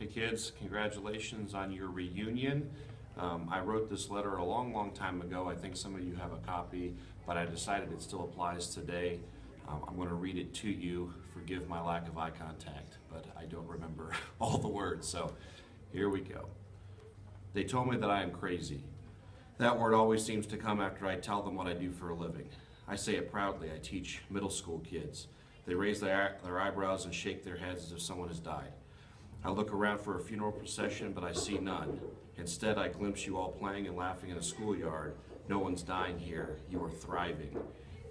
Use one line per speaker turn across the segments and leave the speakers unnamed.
Hey kids, congratulations on your reunion. I wrote this letter a long time ago. I think some of you have a copy, but I decided it still applies today. I'm going to read it to you. Forgive my lack of eye contact, but I don't remember all the words, so here we go. They told me that I am crazy. That word always seems to come after I tell them what I do for a living. I say it proudly. I teach middle school kids. They raise their eyebrows and shake their heads as if someone has died. I look around for a funeral procession, but I see none. Instead, I glimpse you all playing and laughing in a schoolyard. No one's dying here. You are thriving.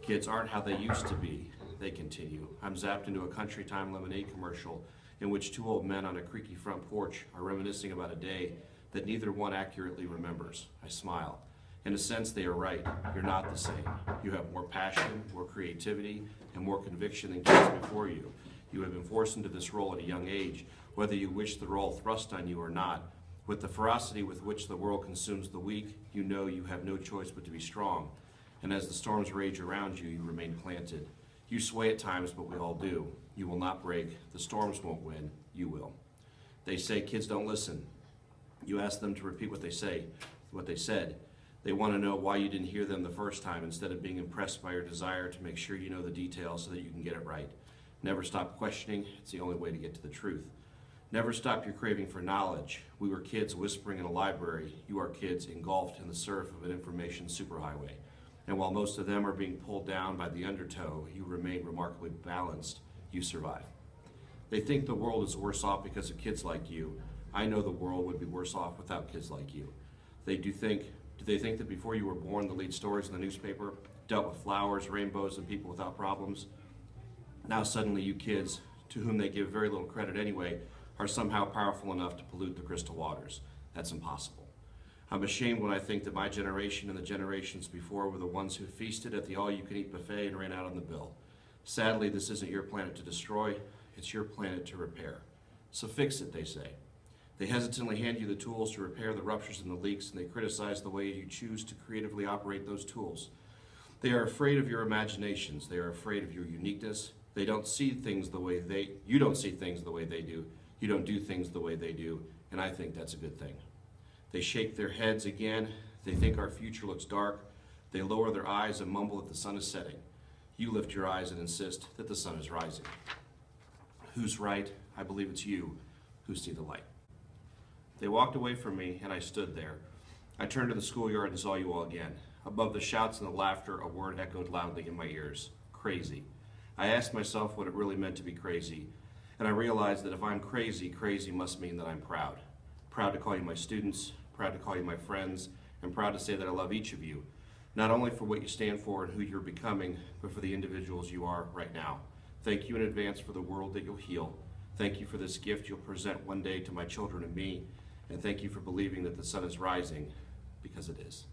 Kids aren't how they used to be. They continue. I'm zapped into a Country Time lemonade commercial in which two old men on a creaky front porch are reminiscing about a day that neither one accurately remembers. I smile. In a sense, they are right. You're not the same. You have more passion, more creativity, and more conviction than kids before you. You have been forced into this role at a young age, whether you wish the role thrust on you or not. With the ferocity with which the world consumes the weak, you know you have no choice but to be strong. And as the storms rage around you, you remain planted. You sway at times, but we all do. You will not break. The storms won't win. You will. They say kids don't listen. You ask them to repeat what they said. They want to know why you didn't hear them the first time instead of being impressed by your desire to make sure you know the details so that you can get it right. Never stop questioning. It's the only way to get to the truth. Never stop your craving for knowledge. We were kids whispering in a library. You are kids engulfed in the surf of an information superhighway. And while most of them are being pulled down by the undertow, you remain remarkably balanced. You survive. They think the world is worse off because of kids like you. I know the world would be worse off without kids like you. Do they think that before you were born, the lead stories in the newspaper dealt with flowers, rainbows, and people without problems? Now suddenly you kids, to whom they give very little credit anyway, are somehow powerful enough to pollute the crystal waters. That's impossible. I'm ashamed when I think that my generation and the generations before were the ones who feasted at the all-you-can-eat buffet and ran out on the bill. Sadly, this isn't your planet to destroy, it's your planet to repair. So fix it, they say. They hesitantly hand you the tools to repair the ruptures and the leaks, and they criticize the way you choose to creatively operate those tools. They are afraid of your imaginations. They are afraid of your uniqueness. You don't see things the way they do. You don't do things the way they do, and I think that's a good thing. They shake their heads again. They think our future looks dark. They lower their eyes and mumble that the sun is setting. You lift your eyes and insist that the sun is rising. Who's right? I believe it's you who see the light. They walked away from me, and I stood there. I turned to the schoolyard and saw you all again. Above the shouts and the laughter, a word echoed loudly in my ears. Crazy. I asked myself what it really meant to be crazy, and I realized that if I'm crazy, crazy must mean that I'm proud. Proud to call you my students, proud to call you my friends, and proud to say that I love each of you, not only for what you stand for and who you're becoming, but for the individuals you are right now. Thank you in advance for the world that you'll heal. Thank you for this gift you'll present one day to my children and me, and thank you for believing that the sun is rising, because it is.